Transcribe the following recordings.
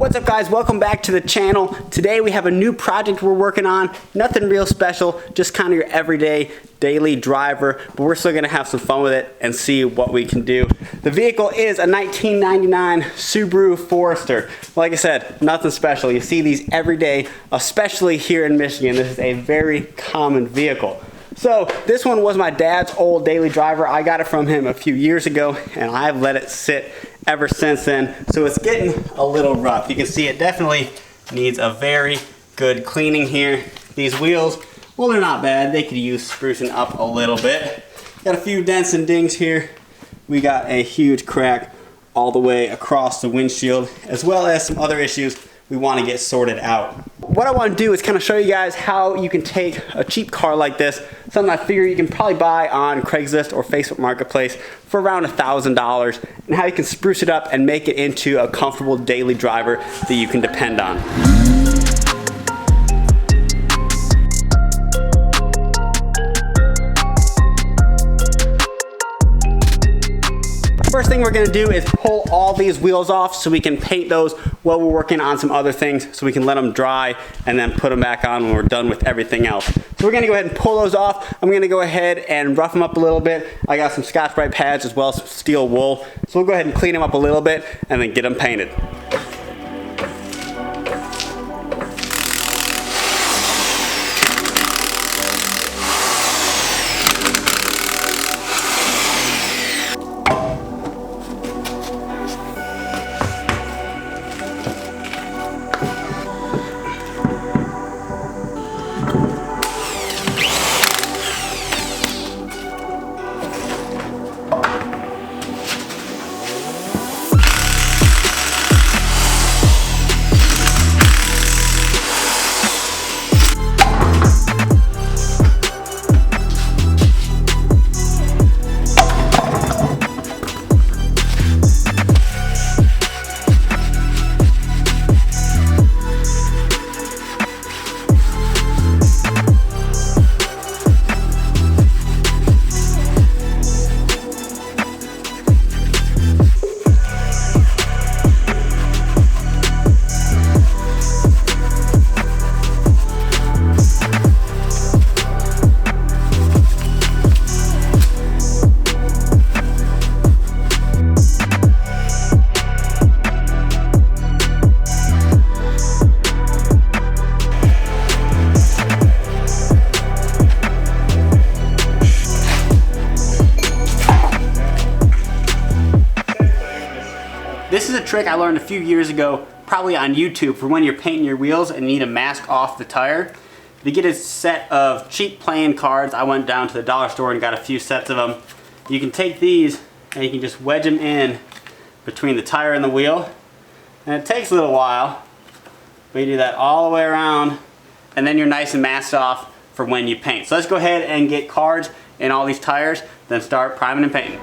What's up guys, welcome back to the channel. Today we have a new project we're working on. Nothing real special, just kind of your everyday daily driver, but we're still gonna have some fun with it and see what we can do. The vehicle is a 1999 Subaru Forester. Like I said, nothing special. You see these every day, especially here in Michigan. This is a very common vehicle. So this one was my dad's old daily driver. I got it from him a few years ago and I've let it sit ever since then. So it's getting a little rough. You can see it definitely needs a very good cleaning here. These wheels, well, they're not bad. They could use sprucing up a little bit. Got a few dents and dings here. We got a huge crack all the way across the windshield, as well as some other issues we want to get sorted out. What I want to do is kind of show you guys how you can take a cheap car like this, something I figure you can probably buy on Craigslist or Facebook Marketplace for around $1,000, and how you can spruce it up and make it into a comfortable daily driver that you can depend on. First thing we're gonna do is pull all these wheels off so we can paint those while we're working on some other things, so we can let them dry and then put them back on when we're done with everything else. So we're gonna go ahead and pull those off. I'm gonna go ahead and rough them up a little bit. I got some Scotch-Brite pads as well as some steel wool. So we'll go ahead and clean them up a little bit and then get them painted. This is a trick I learned a few years ago, probably on YouTube, for when you're painting your wheels and need to mask off the tire. To get a set of cheap playing cards, I went down to the dollar store and got a few sets of them. You can take these and you can just wedge them in between the tire and the wheel. And it takes a little while, but you do that all the way around and then you're nice and masked off for when you paint. So let's go ahead and get cards in all these tires, then start priming and painting.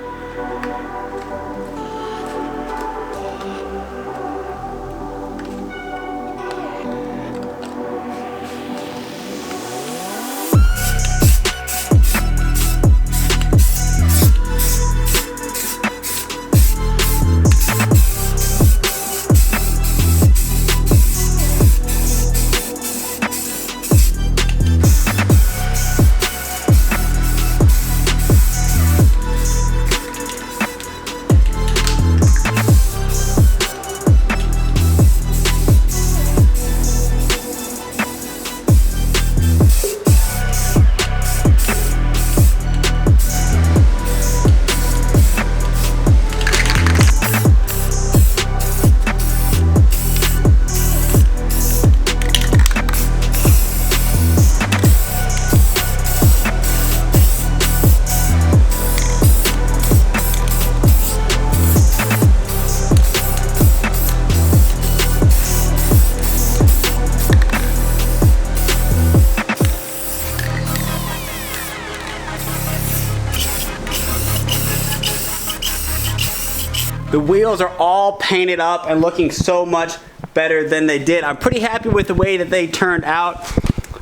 The wheels are all painted up and looking so much better than they did. I'm pretty happy with the way that they turned out.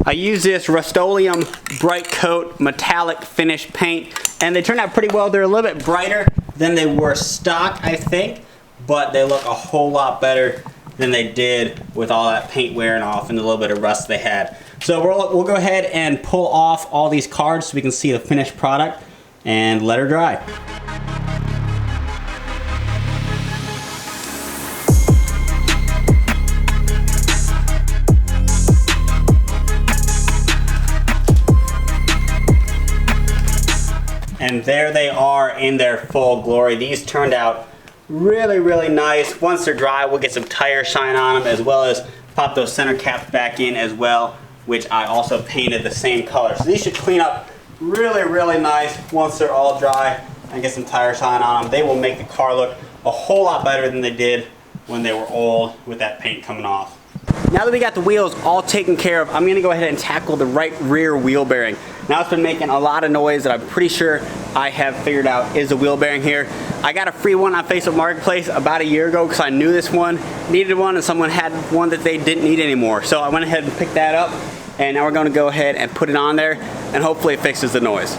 I use this Rust-Oleum Bright Coat metallic finish paint, and they turned out pretty well. They're a little bit brighter than they were stock, I think, but they look a whole lot better than they did with all that paint wearing off and the little bit of rust they had. So we'll go ahead and pull off all these cards so we can see the finished product and let her dry. And there they are in their full glory. These turned out really, really nice. Once they're dry, we'll get some tire shine on them, as well as pop those center caps back in as well, which I also painted the same color. So these should clean up really, really nice once they're all dry and get some tire shine on them. They will make the car look a whole lot better than they did when they were old with that paint coming off. Now that we got the wheels all taken care of, I'm gonna go ahead and tackle the right rear wheel bearing. Now it's been making a lot of noise that I'm pretty sure I have figured out is the wheel bearing here. I got a free one on Facebook Marketplace about a year ago because I knew this one needed one and someone had one that they didn't need anymore. So I went ahead and picked that up, and now we're gonna go ahead and put it on there and hopefully it fixes the noise.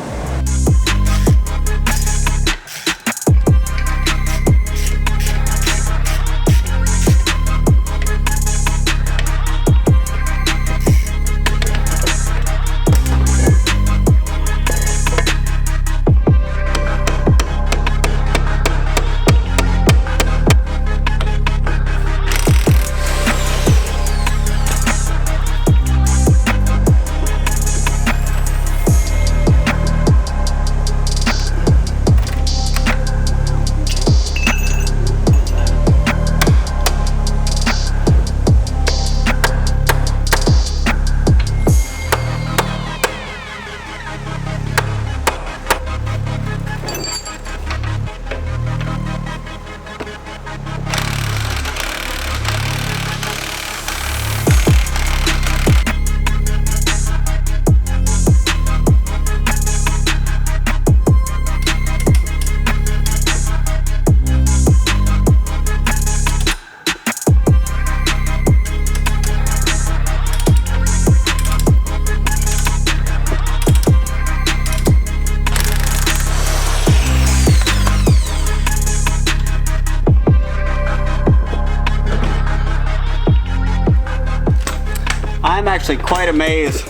I'm actually quite amazed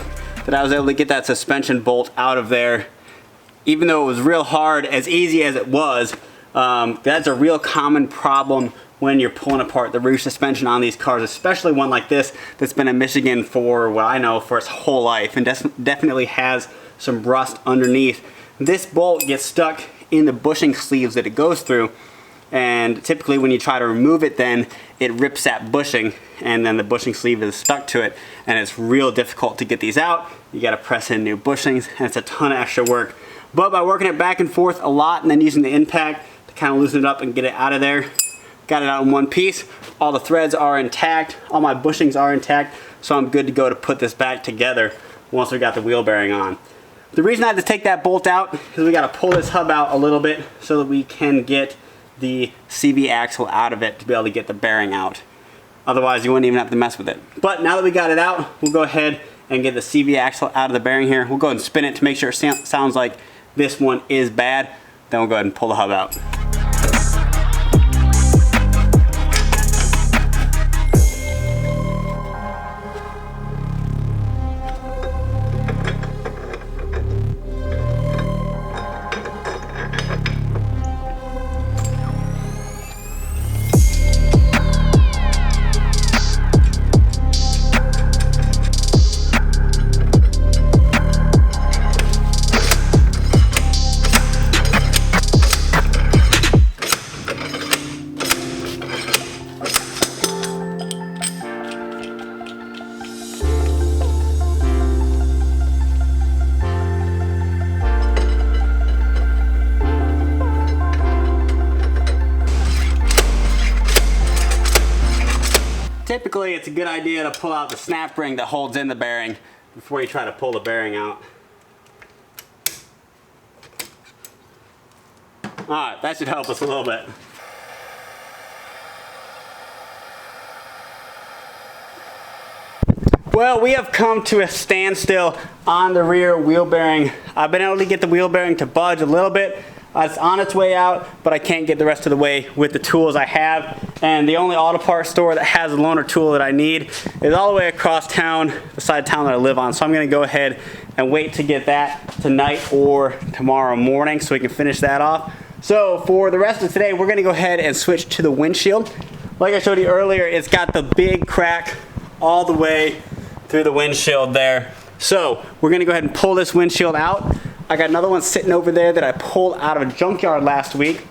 that I was able to get that suspension bolt out of there. Even though it was real hard, as easy as it was, that's a real common problem when you're pulling apart the rear suspension on these cars, especially one like this that's been in Michigan for, what I know, for its whole life and definitely has some rust underneath. This bolt gets stuck in the bushing sleeves that it goes through, and typically when you try to remove it, then it rips that bushing and then the bushing sleeve is stuck to it, and it's real difficult to get these out. You got to press in new bushings and it's a ton of extra work. But by working it back and forth a lot and then using the impact to kind of loosen it up and get it out of there, got it out in one piece. All the threads are intact, all my bushings are intact, so I'm good to go to put this back together once we got the wheel bearing on. The reason I had to take that bolt out is we got to pull this hub out a little bit so that we can get the CV axle out of it to be able to get the bearing out. Otherwise you wouldn't even have to mess with it. But now that we got it out, we'll go ahead and get the CV axle out of the bearing here. We'll go ahead and spin it to make sure it sounds like this one is bad. Then we'll go ahead and pull the hub out. Typically, it's a good idea to pull out the snap ring that holds in the bearing before you try to pull the bearing out. Alright, that should help us a little bit. Well, we have come to a standstill on the rear wheel bearing. I've been able to get the wheel bearing to budge a little bit. It's on its way out, but I can't get the rest of the way with the tools I have. And the only auto parts store that has a loaner tool that I need is all the way across town, the side of town that I live on. So I'm gonna go ahead and wait to get that tonight or tomorrow morning so we can finish that off. So for the rest of today, we're gonna go ahead and switch to the windshield. Like I showed you earlier, it's got the big crack all the way through the windshield there. So we're gonna go ahead and pull this windshield out. I got another one sitting over there that I pulled out of a junkyard last week,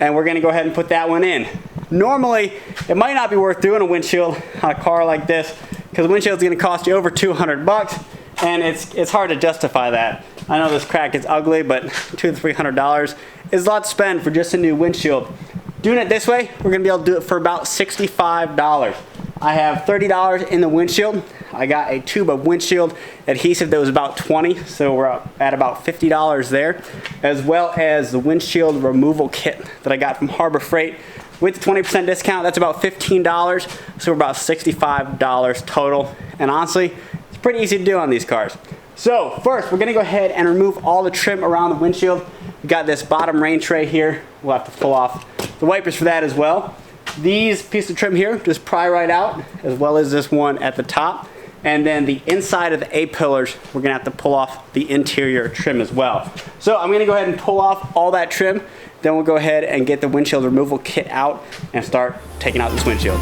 and we're gonna go ahead and put that one in. Normally, it might not be worth doing a windshield on a car like this because the windshield's gonna cost you over 200 bucks, and it's hard to justify that. I know this crack is ugly, but $200 to $300 is a lot to spend for just a new windshield. Doing it this way, we're gonna be able to do it for about $65. I have $30 in the windshield. I got a tube of windshield adhesive that was about $20, so we're at about $50 there, as well as the windshield removal kit that I got from Harbor Freight. With the 20% discount, that's about $15, so we're about $65 total. And honestly, it's pretty easy to do on these cars. So first, we're gonna go ahead and remove all the trim around the windshield. We got this bottom rain tray here. We'll have to pull off the wipers for that as well. These pieces of trim here just pry right out, as well as this one at the top. And then the inside of the A-pillars, we're gonna have to pull off the interior trim as well. So I'm gonna go ahead and pull off all that trim. Then we'll go ahead and get the windshield removal kit out and start taking out this windshield.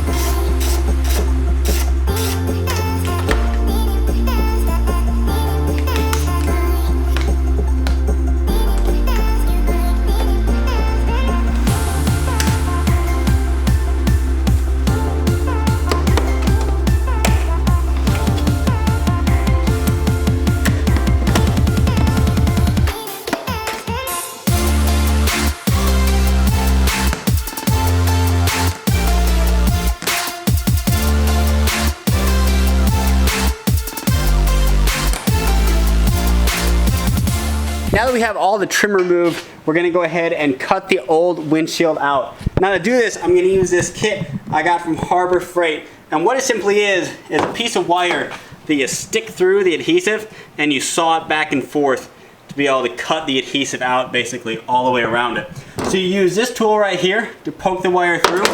Now that we have all the trim removed, we're gonna go ahead and cut the old windshield out. Now to do this, I'm gonna use this kit I got from Harbor Freight. And what it simply is a piece of wire that you stick through the adhesive and you saw it back and forth to be able to cut the adhesive out basically all the way around it. So you use this tool right here to poke the wire through.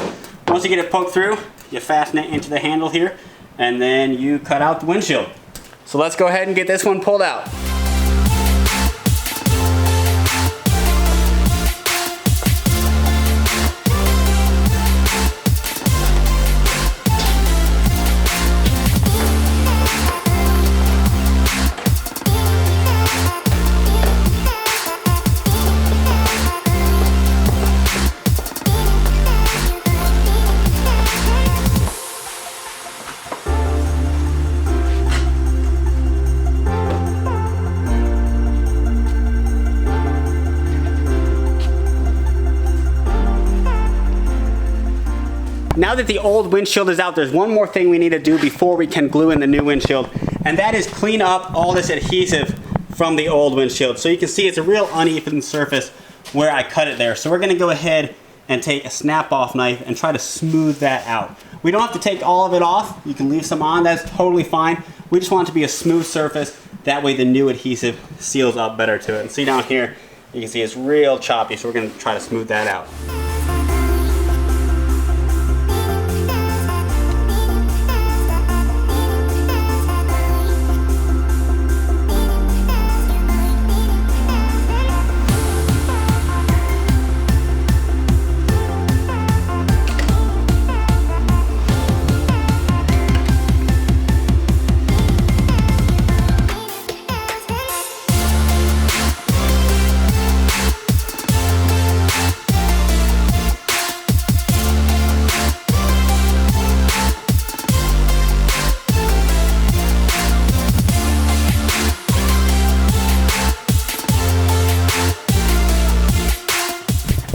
Once you get it poked through, you fasten it into the handle here and then you cut out the windshield. So let's go ahead and get this one pulled out. Now that the old windshield is out, there's one more thing we need to do before we can glue in the new windshield, and that is clean up all this adhesive from the old windshield. So you can see it's a real uneven surface where I cut it there. So we're gonna go ahead and take a snap-off knife and try to smooth that out. We don't have to take all of it off. You can leave some on, that's totally fine. We just want it to be a smooth surface. That way the new adhesive seals up better to it. And see down here, you can see it's real choppy, so we're gonna try to smooth that out.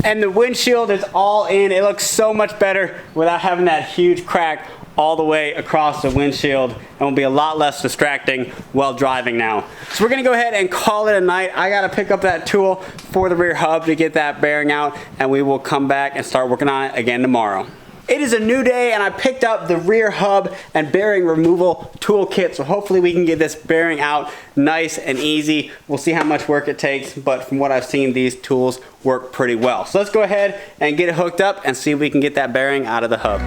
And the windshield is all in. It looks so much better without having that huge crack all the way across the windshield, and will be a lot less distracting while driving now. So we're gonna go ahead and call it a night. I gotta pick up that tool for the rear hub to get that bearing out, and we will come back and start working on it again tomorrow. It is a new day and I picked up the rear hub and bearing removal toolkit, so hopefully we can get this bearing out nice and easy. We'll see how much work it takes, but from what I've seen, these tools work pretty well. So let's go ahead and get it hooked up and see if we can get that bearing out of the hub.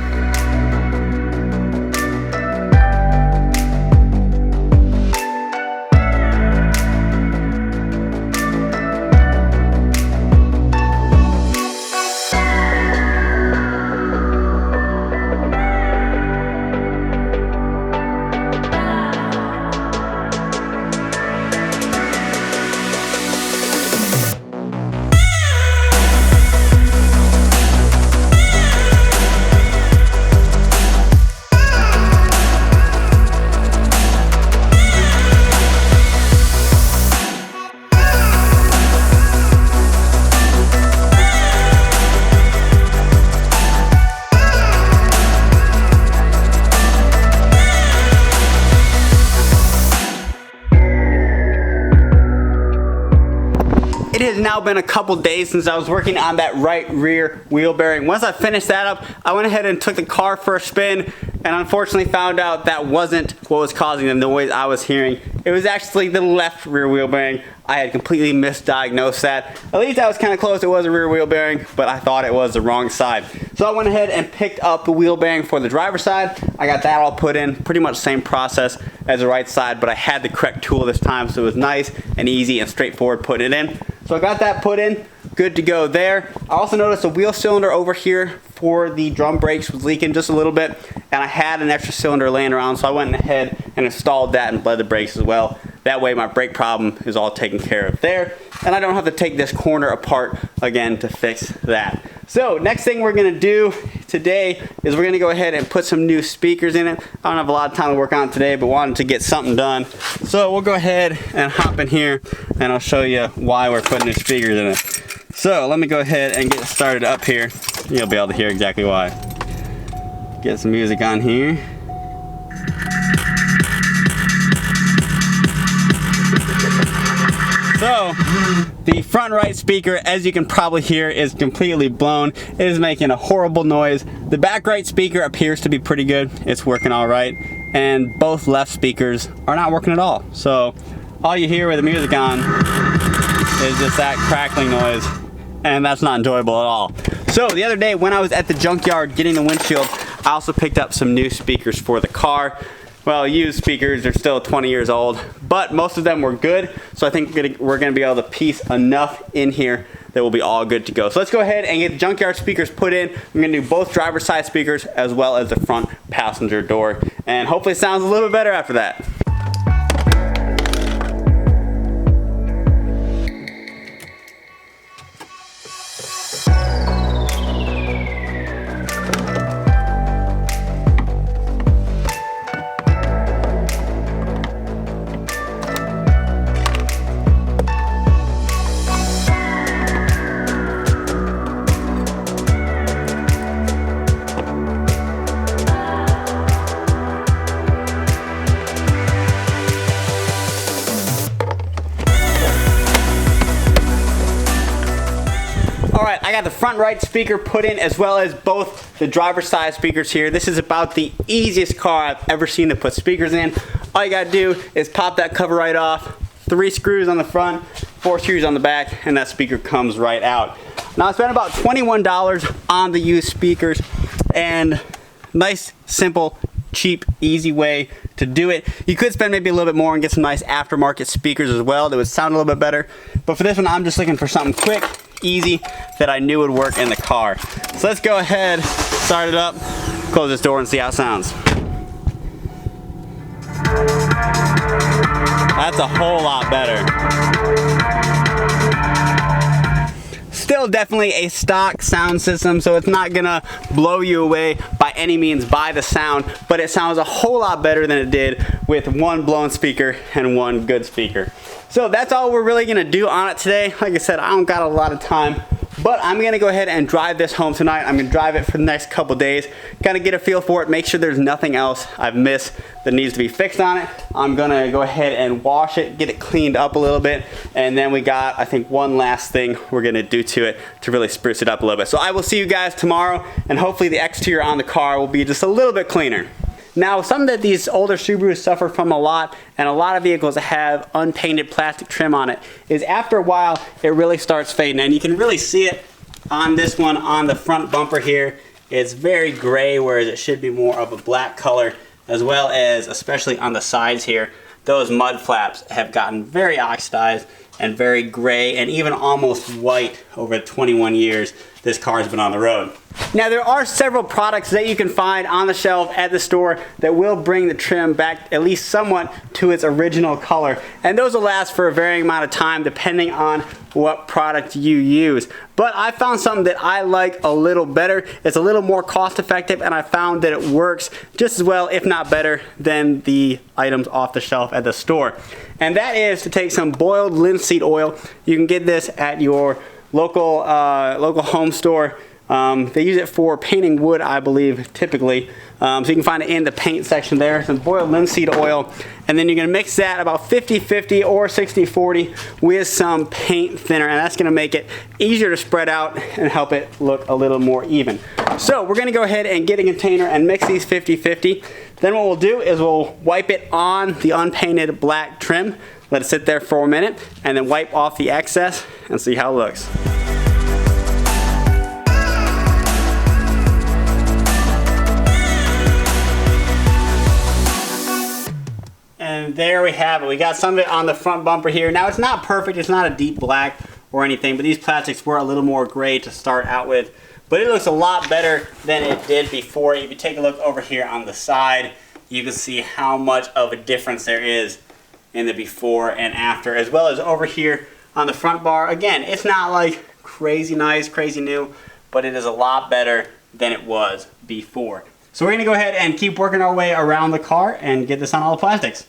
It has now been a couple days since I was working on that right rear wheel bearing. Once I finished that up, I went ahead and took the car for a spin and unfortunately found out that wasn't what was causing the noise I was hearing. It was actually the left rear wheel bearing. I had completely misdiagnosed that. At least I was kind of close. It was a rear wheel bearing, but I thought it was the wrong side. So I went ahead and picked up the wheel bearing for the driver's side. I got that all put in, pretty much the same process as the right side, but I had the correct tool this time, so it was nice and easy and straightforward putting it in. So I got that put in, good to go there. I also noticed the wheel cylinder over here for the drum brakes was leaking just a little bit, and I had an extra cylinder laying around, so I went ahead and installed that and bled the brakes as well. That way my brake problem is all taken care of there, and I don't have to take this corner apart again to fix that. So next thing we're gonna do today is we're gonna go ahead and put some new speakers in it. I don't have a lot of time to work on it today, but wanted to get something done. So we'll go ahead and hop in here and I'll show you why we're putting new speakers in it. So let me go ahead and get started up here. You'll be able to hear exactly why. Get some music on here. So, the front right speaker, as you can probably hear, is completely blown. It is making a horrible noise. The back right speaker appears to be pretty good. It's working all right. And both left speakers are not working at all. So, all you hear with the music on is just that crackling noise. And that's not enjoyable at all. So, the other day when I was at the junkyard getting the windshield, I also picked up some new speakers for the car. Well, used speakers, they're still 20 years old, but most of them were good, so I think we're gonna be able to piece enough in here that we'll be all good to go. So let's go ahead and get the junkyard speakers put in. I'm gonna do both driver's side speakers as well as the front passenger door, and hopefully it sounds a little bit better after that. Alright, I got the front right speaker put in as well as both the driver's side speakers here. This is about the easiest car I've ever seen to put speakers in. All you gotta do is pop that cover right off, 3 screws on the front, 4 screws on the back, and that speaker comes right out. Now I spent about $21 on the used speakers, and nice, simple, cheap, easy way to do it. You could spend maybe a little bit more and get some nice aftermarket speakers as well that would sound a little bit better. But for this one, I'm just looking for something quick, easy, that I knew would work in the car. So let's go ahead, start it up, close this door and see how it sounds. That's a whole lot better. Still definitely a stock sound system, so it's not gonna blow you away by any means by the sound, but it sounds a whole lot better than it did with one blown speaker and one good speaker. So that's all we're really gonna do on it today. Like I said, I don't got a lot of time But I'm gonna go ahead and drive this home tonight. I'm gonna drive it for the next couple days, kind of get a feel for it, make sure there's nothing else I've missed that needs to be fixed on it. I'm gonna go ahead and wash it, get it cleaned up a little bit, and then we got, I think, one last thing we're gonna do to it to really spruce it up a little bit. So I will see you guys tomorrow, and hopefully the exterior on the car will be just a little bit cleaner. Now, something that these older Subarus suffer from a lot, and a lot of vehicles that have unpainted plastic trim on it, is after a while, it really starts fading. And you can really see it on this one, on the front bumper here. It's very gray, whereas it should be more of a black color, as well as, especially on the sides here, those mud flaps have gotten very oxidized and very gray and even almost white over 21 years this car has been on the road. Now, there are several products that you can find on the shelf at the store that will bring the trim back at least somewhat to its original color, and those will last for a varying amount of time depending on what product you use. But I found something that I like a little better. It's a little more cost effective, and I found that it works just as well, if not better, than the items off the shelf at the store. And that is to take some boiled linseed oil. You can get this at your local home store. They use it for painting wood, I believe, typically. So you can find it in the paint section there. Some boiled linseed oil. And then you're going to mix that about 50-50 or 60-40 with some paint thinner. And that's going to make it easier to spread out and help it look a little more even. So we're going to go ahead and get a container and mix these 50-50. Then what we'll do is we'll wipe it on the unpainted black trim. Let it sit there for a minute. And then wipe off the excess and see how it looks. And there we have it. We got some of it on the front bumper here. Now, it's not perfect. It's not a deep black or anything, but these plastics were a little more gray to start out with. But it looks a lot better than it did before. If you take a look over here on the side, you can see how much of a difference there is in the before and after, as well as over here on the front bar. Again, it's not like crazy nice, crazy new, but it is a lot better than it was before. So we're gonna go ahead and keep working our way around the car and get this on all the plastics.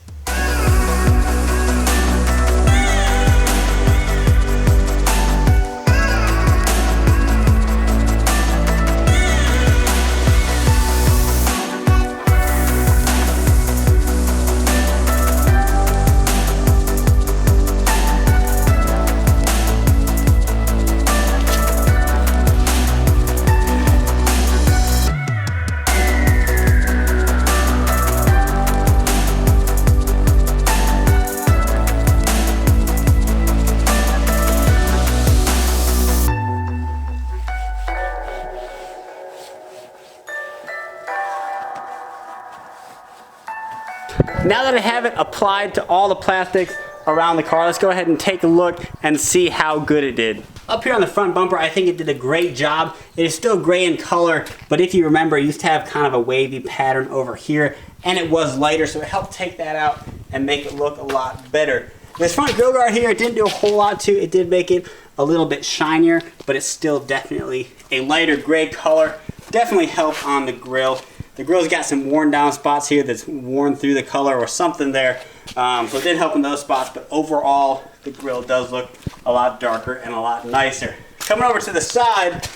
Now that I have it applied to all the plastics around the car, let's go ahead and take a look and see how good it did. Up here on the front bumper, I think it did a great job. It is still gray in color, but if you remember, it used to have kind of a wavy pattern over here, and it was lighter, so it helped take that out and make it look a lot better. This front grill guard here, it didn't do a whole lot to. It did make it a little bit shinier, but it's still definitely a lighter gray color. Definitely helped on the grill. The grill's got some worn down spots here that's worn through the color or something there. So it did help in those spots, but overall, the grill does look a lot darker and a lot nicer. Coming over to the side,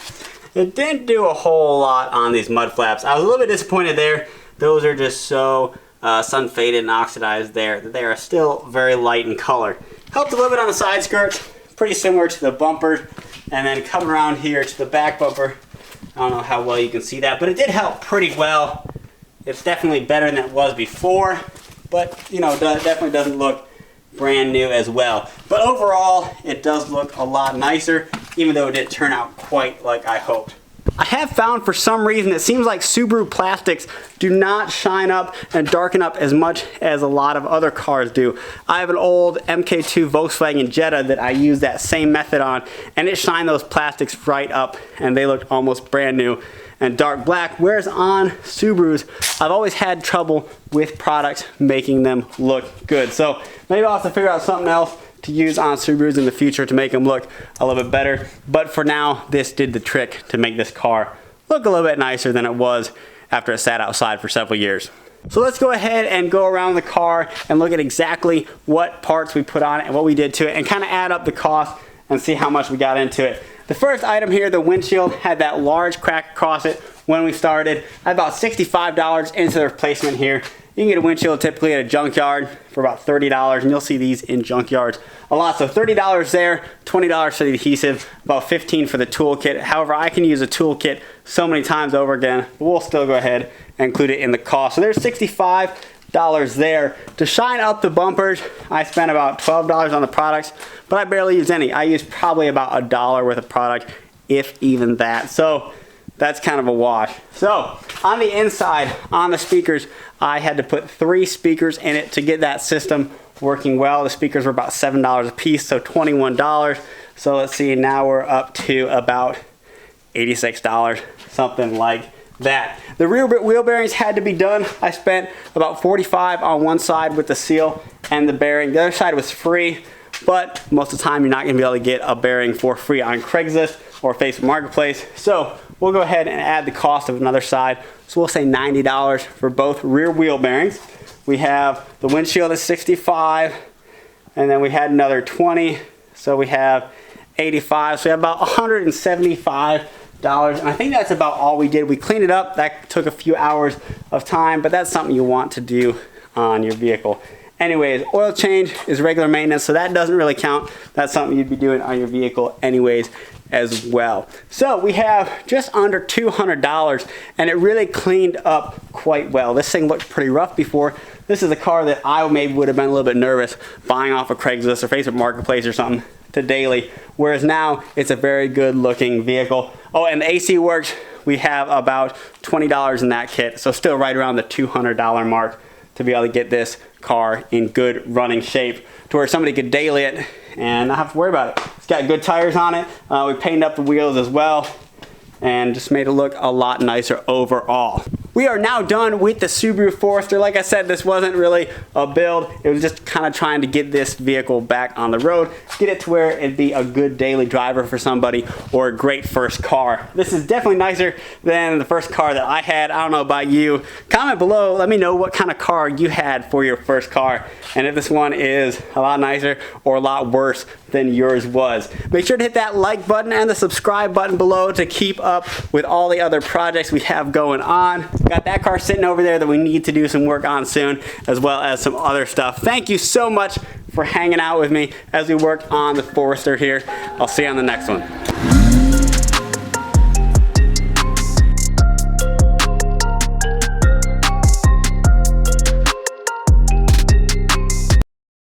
it didn't do a whole lot on these mud flaps. I was a little bit disappointed there. Those are just so sun faded and oxidized there that they are still very light in color. Helped a little bit on the side skirts, pretty similar to the bumpers. And then coming around here to the back bumper, I don't know how well you can see that, but it did help pretty well. It's definitely better than it was before, but you know, definitely doesn't look brand new as well. But overall, it does look a lot nicer, even though it didn't turn out quite like I hoped. I have found for some reason it seems like Subaru plastics do not shine up and darken up as much as a lot of other cars do. I have an old MK2 Volkswagen Jetta that I use that same method on, and it shined those plastics right up and they looked almost brand new and dark black, whereas on Subarus I've always had trouble with products making them look good. So maybe I'll have to figure out something else to use on Subarus in the future to make them look a little bit better. But for now, this did the trick to make this car look a little bit nicer than it was after it sat outside for several years. So let's go ahead and go around the car and look at exactly what parts we put on it and what we did to it and kind of add up the cost and see how much we got into it. The first item here, the windshield, had that large crack across it when we started. I had about $65 into the replacement here. You can get a windshield typically at a junkyard for about $30, and you'll see these in junkyards a lot. So $30 there, $20 for the adhesive, about $15 for the toolkit. However, I can use a toolkit so many times over again, but we'll still go ahead and include it in the cost. So there's $65 there. To shine up the bumpers, I spent about $12 on the products, but I barely used any. I used probably about $1 worth of product, if even that. So that's kind of a wash. So on the inside, on the speakers, I had to put 3 speakers in it to get that system working well. The speakers were about $7 a piece, so $21. So let's see, now we're up to about $86, something like that. The rear wheel bearings had to be done. I spent about $45 on one side with the seal and the bearing. The other side was free, but most of the time you're not gonna be able to get a bearing for free on Craigslist or Facebook Marketplace. So we'll go ahead and add the cost of another side. So we'll say $90 for both rear wheel bearings. We have the windshield is $65, and then we had another $20, so we have $85. So we have about $175, and I think that's about all we did. We cleaned it up. That took a few hours of time, but that's something you want to do on your vehicle. Anyways, oil change is regular maintenance, so that doesn't really count. That's something you'd be doing on your vehicle anyways as well. So we have just under $200, and it really cleaned up quite well. This thing looked pretty rough before. This is a car that I maybe would have been a little bit nervous buying off of Craigslist or Facebook Marketplace or something to daily, whereas now it's a very good looking vehicle. Oh, and the AC works. We have about $20 in that kit, so still right around the $200 mark to be able to get this car in good running shape to where somebody could daily it and not have to worry about it. It's got good tires on it. We painted up the wheels as well and just made it look a lot nicer overall. We are now done with the Subaru Forester. Like I said, this wasn't really a build. It was just kind of trying to get this vehicle back on the road, get it to where it'd be a good daily driver for somebody or a great first car. This is definitely nicer than the first car that I had. I don't know about you. Comment below, let me know what kind of car you had for your first car and if this one is a lot nicer or a lot worse than yours was. Make sure to hit that like button and the subscribe button below to keep up with all the other projects we have going on. Got that car sitting over there that we need to do some work on soon, as well as some other stuff. Thank you so much for hanging out with me as we work on the Forester here. I'll see you on the next one.